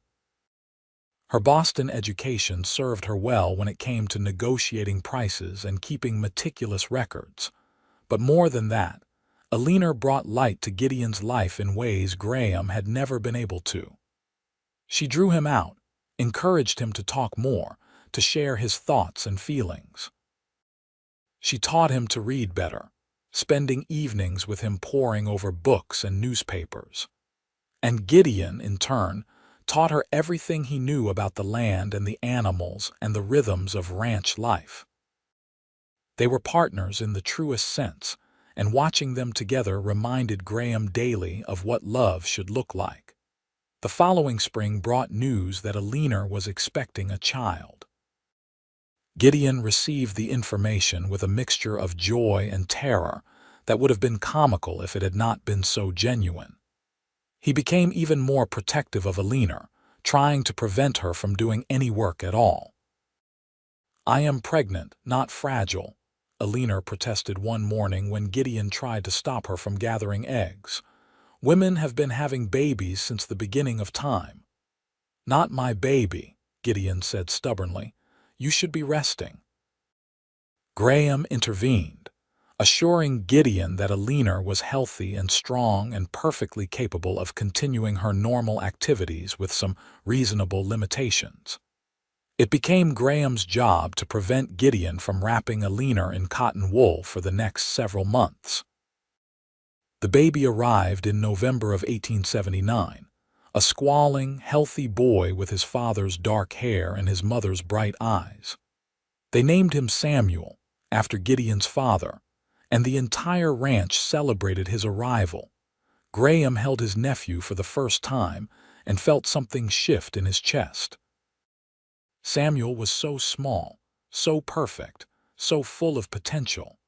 Her Boston education served her well when it came to negotiating prices and keeping meticulous records. But more than that, Eleanor brought light to Gideon's life in ways Graham had never been able to. She drew him out, encouraged him to talk more, to share his thoughts and feelings. She taught him to read better, spending evenings with him poring over books and newspapers. And Gideon, in turn, taught her everything he knew about the land and the animals and the rhythms of ranch life. They were partners in the truest sense, and watching them together reminded Graham daily of what love should look like. The following spring brought news that Eleanor was expecting a child. Gideon received the information with a mixture of joy and terror that would have been comical if it had not been so genuine. He became even more protective of Eleanor, trying to prevent her from doing any work at all. "I am pregnant, not fragile," Eleanor protested one morning when Gideon tried to stop her from gathering eggs. "Women have been having babies since the beginning of time." "Not my baby," Gideon said stubbornly. "You should be resting." Graham intervened, assuring Gideon that Eleanor was healthy and strong and perfectly capable of continuing her normal activities with some reasonable limitations. It became Graham's job to prevent Gideon from wrapping Eleanor in cotton wool for the next several months. The baby arrived in November of 1879, a squalling, healthy boy with his father's dark hair and his mother's bright eyes. They named him Samuel, after Gideon's father, and the entire ranch celebrated his arrival. Graham held his nephew for the first time and felt something shift in his chest. Samuel was so small, so perfect, so full of potential.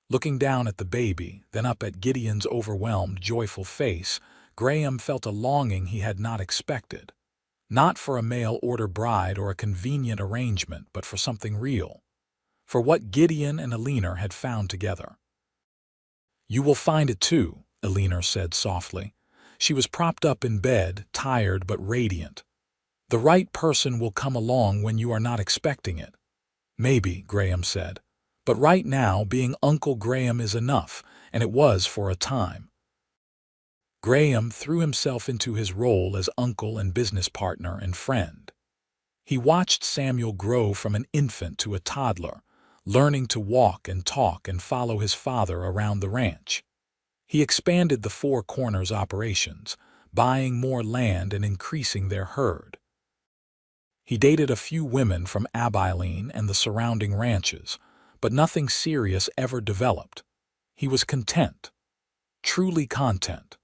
Looking down at the baby, then up at Gideon's overwhelmed, joyful face, Graham felt a longing he had not expected. Not for a mail-order bride or a convenient arrangement, but for something real. For what Gideon and Eleanor had found together. "You will find it too," Eleanor said softly. She was propped up in bed, tired but radiant. "The right person will come along when you are not expecting it." "Maybe," Graham said. "But right now, being Uncle Graham is enough, and it was for a time." Graham threw himself into his role as uncle and business partner and friend. He watched Samuel grow from an infant to a toddler, learning to walk and talk and follow his father around the ranch. He expanded the Four Corners operations, buying more land and increasing their herd. He dated a few women from Abilene and the surrounding ranches, but nothing serious ever developed. He was content, truly content.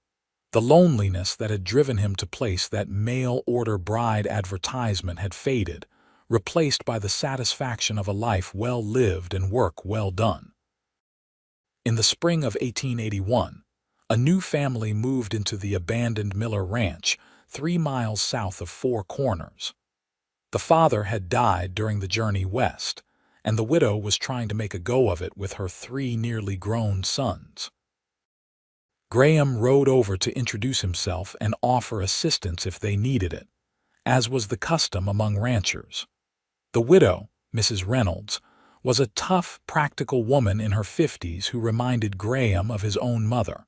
The loneliness that had driven him to place that mail-order bride advertisement had faded, replaced by the satisfaction of a life well lived and work well done. In the spring of 1881, a new family moved into the abandoned Miller Ranch, 3 miles south of Four Corners. The father had died during the journey west, and the widow was trying to make a go of it with her 3 nearly grown sons. Graham rode over to introduce himself and offer assistance if they needed it, as was the custom among ranchers. The widow, Mrs. Reynolds, was a tough, practical woman in her 50s who reminded Graham of his own mother.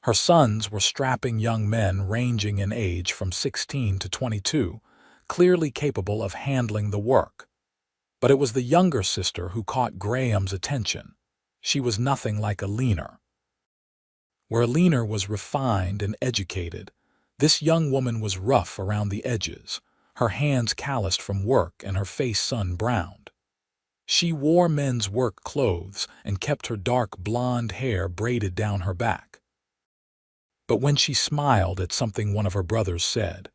Her sons were strapping young men ranging in age from 16 to 22, clearly capable of handling the work. But it was the younger sister who caught Graham's attention. She was nothing like a leaner. Where a leaner was refined and educated, this young woman was rough around the edges, her hands calloused from work and her face sun-browned. She wore men's work clothes and kept her dark blonde hair braided down her back. But when she smiled at something one of her brothers said,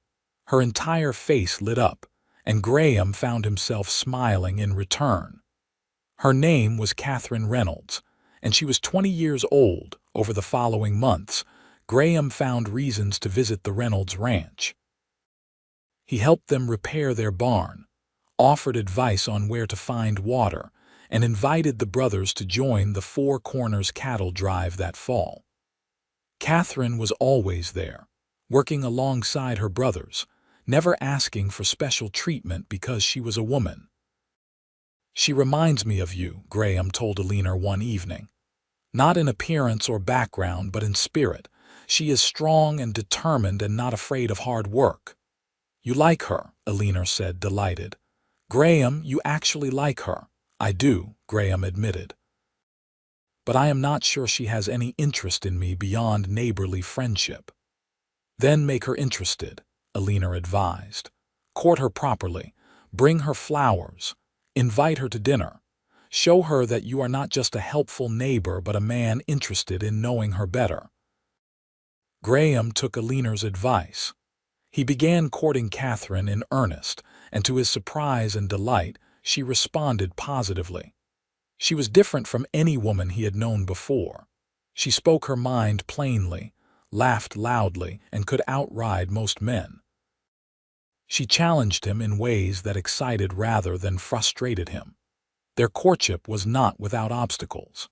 her entire face lit up, and Graham found himself smiling in return. Her name was Catherine Reynolds, and she was 20 years old. Over the following months, Graham found reasons to visit the Reynolds ranch. He helped them repair their barn, offered advice on where to find water, and invited the brothers to join the Four Corners cattle drive that fall. Catherine was always there, working alongside her brothers, never asking for special treatment because she was a woman. "She reminds me of you," Graham told a leaner one evening. "Not in appearance or background, but in spirit. She is strong and determined and not afraid of hard work." "You like her," a leaner said, delighted. "Graham, you actually like her." "I do," Graham admitted. "But I am not sure she has any interest in me beyond neighborly friendship." "Then make her interested," a leaner advised. "Court her properly, bring her flowers, invite her to dinner. Show her that you are not just a helpful neighbor but a man interested in knowing her better." Graham took a leaner's advice. He began courting Catherine in earnest, and to his surprise and delight, she responded positively. She was different from any woman he had known before. She spoke her mind plainly, laughed loudly, and could outride most men. She challenged him in ways that excited rather than frustrated him. Their courtship was not without obstacles.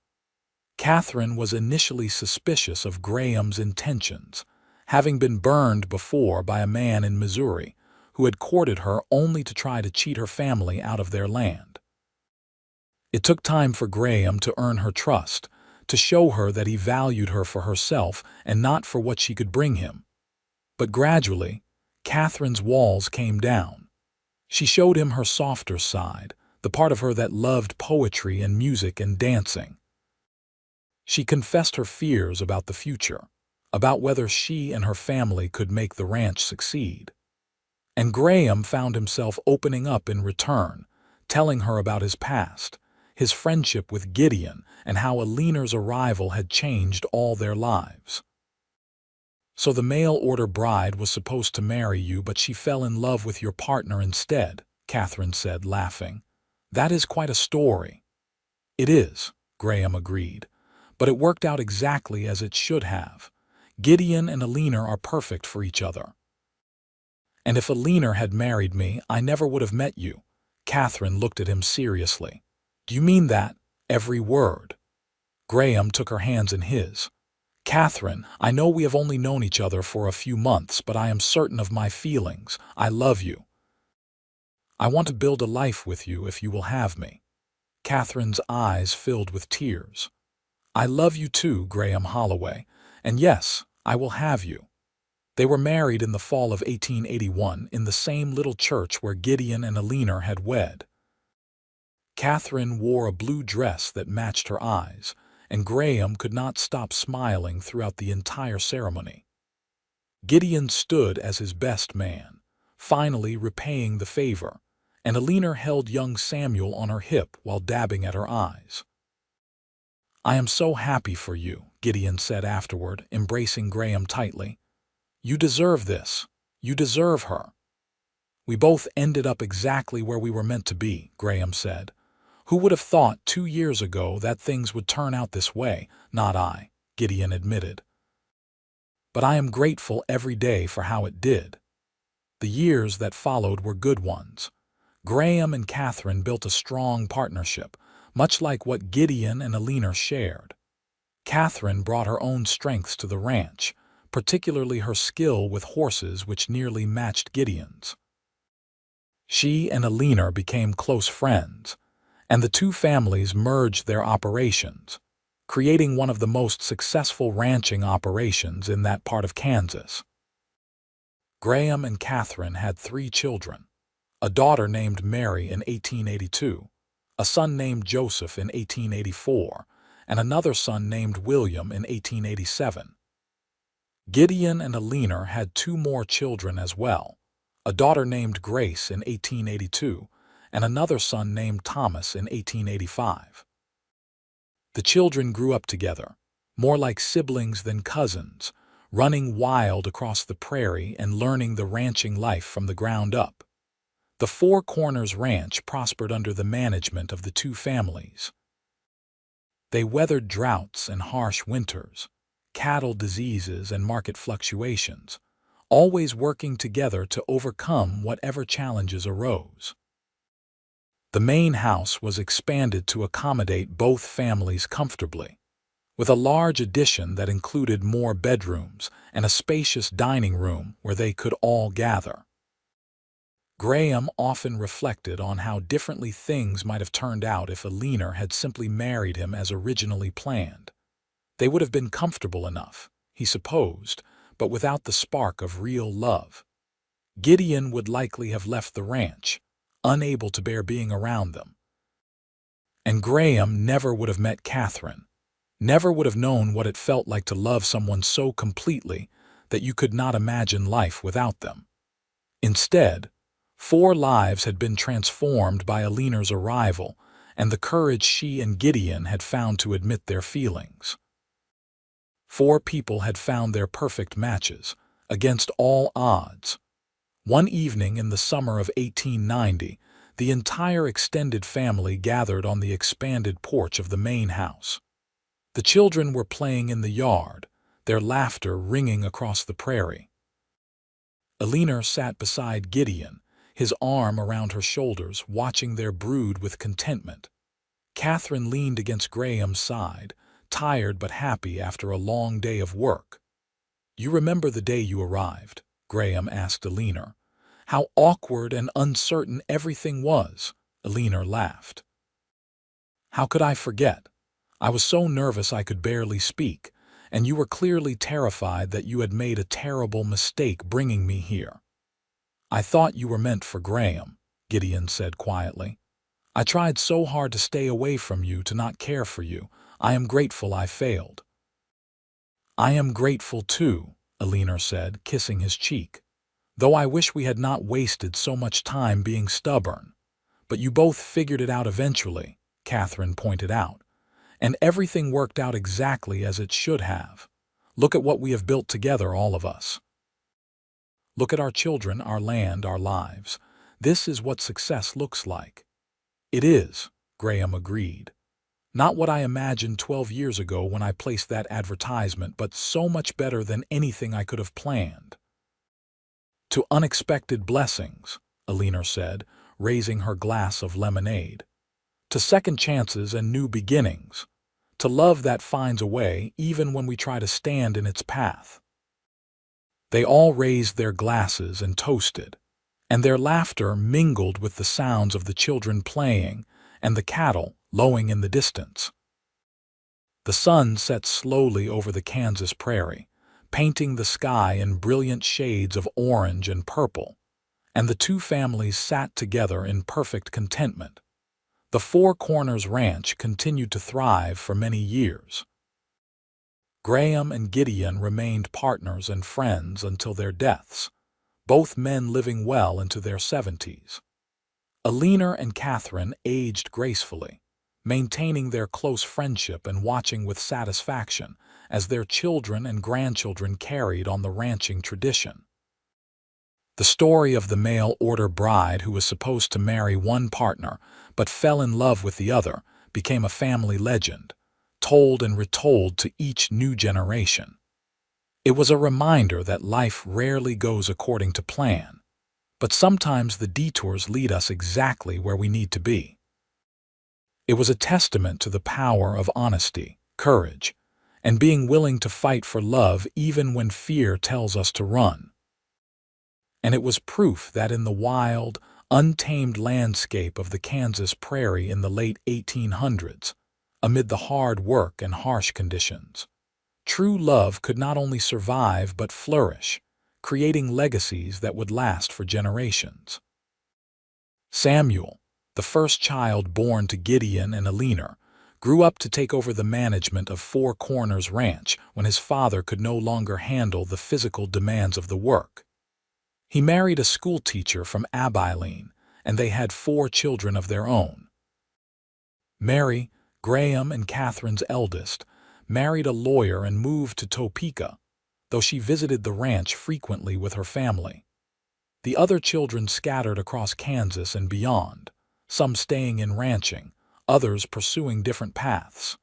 Catherine was initially suspicious of Graham's intentions, having been burned before by a man in Missouri who had courted her only to try to cheat her family out of their land. It took time for Graham to earn her trust, to show her that he valued her for herself and not for what she could bring him. But gradually, Catherine's walls came down. She showed him her softer side, the part of her that loved poetry and music and dancing. She confessed her fears about the future, about whether she and her family could make the ranch succeed. And Graham found himself opening up in return, telling her about his past, his friendship with Gideon, and how a leaner's arrival had changed all their lives. "So the mail-order bride was supposed to marry you, but she fell in love with your partner instead," Catherine said, laughing. "That is quite a story." "It is," Graham agreed, "but it worked out exactly as it should have. Gideon and a leaner are perfect for each other." "And if a leaner had married me, I never would have met you." Catherine looked at him seriously. "Do you mean that?" "Every word." Graham took her hands in his. "Catherine, I know we have only known each other for a few months, but I am certain of my feelings. I love you. I want to build a life with you if you will have me." Catherine's eyes filled with tears. "I love you too, Graham Holloway, and yes, I will have you." They were married in the fall of 1881 in the same little church where Gideon and a leaner had wed. Catherine wore a blue dress that matched her eyes, and Graham could not stop smiling throughout the entire ceremony. Gideon stood as his best man, finally repaying the favor, and Alina held young Samuel on her hip while dabbing at her eyes. "I am so happy for you," Gideon said afterward, embracing Graham tightly. "You deserve this. You deserve her." "We both ended up exactly where we were meant to be," Graham said. "Who would have thought 2 years ago that things would turn out this way?" "Not I," Gideon admitted. "But I am grateful every day for how it did." The years that followed were good ones. Graham and Catherine built a strong partnership, much like what Gideon and Alina shared. Catherine brought her own strengths to the ranch, particularly her skill with horses which nearly matched Gideon's. She and Alina became close friends, and the two families merged their operations, creating one of the most successful ranching operations in that part of Kansas. Graham and Catherine had 3 children: a daughter named Mary in 1882, a son named Joseph in 1884, and another son named William in 1887. Gideon and Alina had 2 more children as well: a daughter named Grace in 1882, and another son named Thomas in 1885. The children grew up together, more like siblings than cousins, running wild across the prairie and learning the ranching life from the ground up. The Four Corners Ranch prospered under the management of the 2 families. They weathered droughts and harsh winters, cattle diseases and market fluctuations, always working together to overcome whatever challenges arose. The main house was expanded to accommodate both families comfortably, with a large addition that included more bedrooms and a spacious dining room where they could all gather. Graham often reflected on how differently things might have turned out if Alina had simply married him as originally planned. They would have been comfortable enough, he supposed, but without the spark of real love. Gideon would likely have left the ranch, unable to bear being around them. And Graham never would have met Catherine, never would have known what it felt like to love someone so completely that you could not imagine life without them. Instead, 4 lives had been transformed by Alina's arrival and the courage she and Gideon had found to admit their feelings. 4 people had found their perfect matches, against all odds. One evening in the summer of 1890, the entire extended family gathered on the expanded porch of the main house. The children were playing in the yard, their laughter ringing across the prairie. Alina sat beside Gideon, his arm around her shoulders, watching their brood with contentment. Catherine leaned against Graham's side, tired but happy after a long day of work. "You remember the day you arrived?" Graham asked Alina. "How awkward and uncertain everything was." Alina laughed. "How could I forget? I was so nervous I could barely speak, and you were clearly terrified that you had made a terrible mistake bringing me here." "I thought you were meant for Graham," Gideon said quietly. "I tried so hard to stay away from you, to not care for you. I am grateful I failed." "I am grateful too," Alina said, kissing his cheek. "Though I wish we had not wasted so much time being stubborn. But you both figured it out eventually," Catherine pointed out. "And everything worked out exactly as it should have. Look at what we have built together, all of us. Look at our children, our land, our lives. This is what success looks like." "It is," Graham agreed. "Not what I imagined 12 years ago when I placed that advertisement, but so much better than anything I could have planned." "To unexpected blessings," Alina said, raising her glass of lemonade. "To second chances and new beginnings. To love that finds a way even when we try to stand in its path." They all raised their glasses and toasted, and their laughter mingled with the sounds of the children playing and the cattle lowing in the distance. The sun set slowly over the Kansas prairie, painting the sky in brilliant shades of orange and purple, and the 2 families sat together in perfect contentment. The Four Corners Ranch continued to thrive for many years. Graham and Gideon remained partners and friends until their deaths, both men living well into their 70s. Alina and Catherine aged gracefully, maintaining their close friendship and watching with satisfaction as their children and grandchildren carried on the ranching tradition. The story of the mail-order bride who was supposed to marry one partner but fell in love with the other became a family legend, told and retold to each new generation. It was a reminder that life rarely goes according to plan, but sometimes the detours lead us exactly where we need to be. It was a testament to the power of honesty, courage, and being willing to fight for love even when fear tells us to run. And it was proof that in the wild, untamed landscape of the Kansas prairie in the late 1800s, amid the hard work and harsh conditions, true love could not only survive but flourish, creating legacies that would last for generations. Samuel, the first child born to Gideon and Alina, grew up to take over the management of Four Corners Ranch when his father could no longer handle the physical demands of the work. He married a schoolteacher from Abilene, and they had 4 children of their own. Mary, Graham and Catherine's eldest, married a lawyer and moved to Topeka, though she visited the ranch frequently with her family. The other children scattered across Kansas and beyond, some staying in ranching, others pursuing different paths.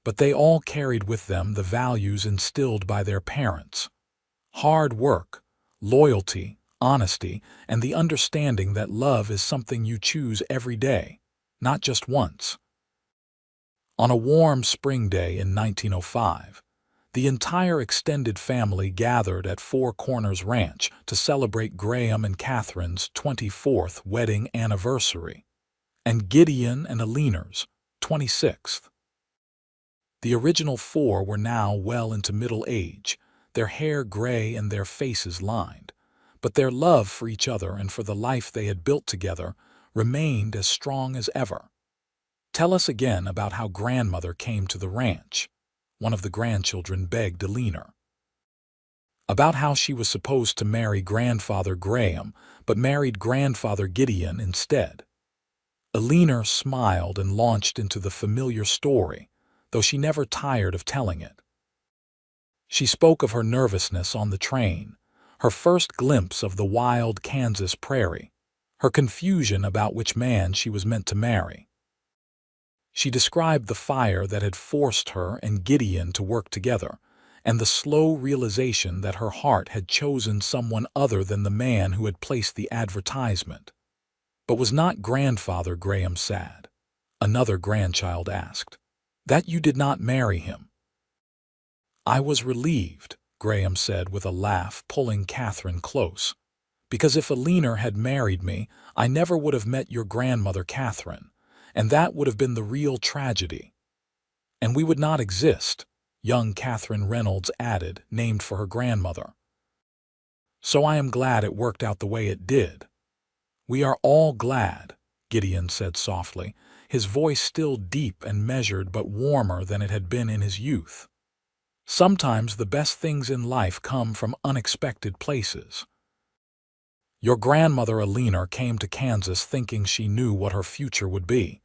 But they all carried with them the values instilled by their parents: hard work, loyalty, honesty, and the understanding that love is something you choose every day, not just once. On a warm spring day in 1905, the entire extended family gathered at Four Corners Ranch to celebrate Graham and Catherine's 24th wedding anniversary, and Gideon and Alina's 26th. The original 4 were now well into middle age, their hair gray and their faces lined, but their love for each other and for the life they had built together remained as strong as ever. "Tell us again about how grandmother came to the ranch," one of the grandchildren begged Alina. "About how she was supposed to marry grandfather Graham, but married grandfather Gideon instead." Alina smiled and launched into the familiar story, though she never tired of telling it. She spoke of her nervousness on the train, her first glimpse of the wild Kansas prairie, her confusion about which man she was meant to marry. She described the fire that had forced her and Gideon to work together, and the slow realization that her heart had chosen someone other than the man who had placed the advertisement. "But was not grandfather Graham sad?" another grandchild asked. "That you did not marry him?" "I was relieved," Graham said with a laugh, pulling Catherine close, "because if Alina had married me, I never would have met your grandmother Catherine, and that would have been the real tragedy. And we would not exist," young Catherine Reynolds added, named for her grandmother. "So I am glad it worked out the way it did." "We are all glad," Gideon said softly, his voice still deep and measured but warmer than it had been in his youth. "Sometimes the best things in life come from unexpected places. Your grandmother Alina came to Kansas thinking she knew what her future would be.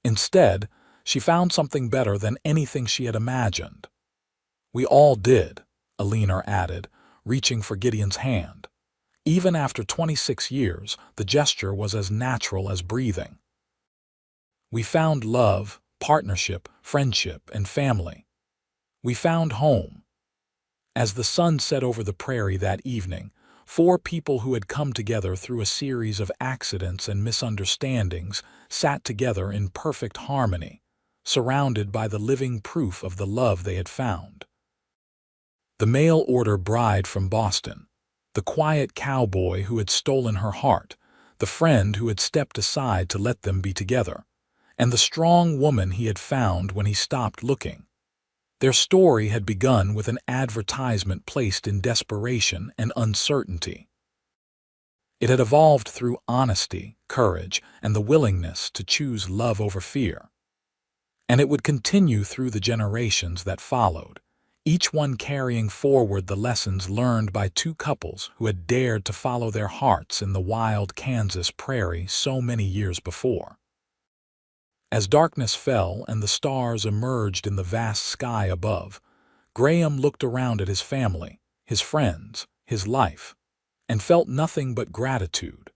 Instead, she found something better than anything she had imagined." "We all did," Alina added, reaching for Gideon's hand. Even after 26 years, the gesture was as natural as breathing. "We found love, partnership, friendship, and family. We found home." As the sun set over the prairie that evening, 4 people who had come together through a series of accidents and misunderstandings sat together in perfect harmony, surrounded by the living proof of the love they had found. The mail-order bride from Boston, the quiet cowboy who had stolen her heart, the friend who had stepped aside to let them be together, and the strong woman he had found when he stopped looking. Their story had begun with an advertisement placed in desperation and uncertainty. It had evolved through honesty, courage, and the willingness to choose love over fear. And it would continue through the generations that followed, each one carrying forward the lessons learned by two couples who had dared to follow their hearts in the wild Kansas prairie so many years before. As darkness fell and the stars emerged in the vast sky above, Graham looked around at his family, his friends, his life, and felt nothing but gratitude.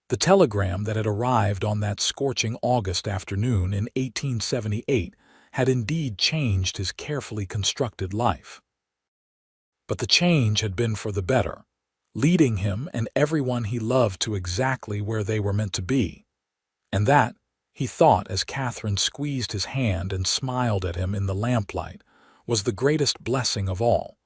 The telegram that had arrived on that scorching August afternoon in 1878 had indeed changed his carefully constructed life. But the change had been for the better, leading him and everyone he loved to exactly where they were meant to be. And that, he thought as Catherine squeezed his hand and smiled at him in the lamplight, was the greatest blessing of all.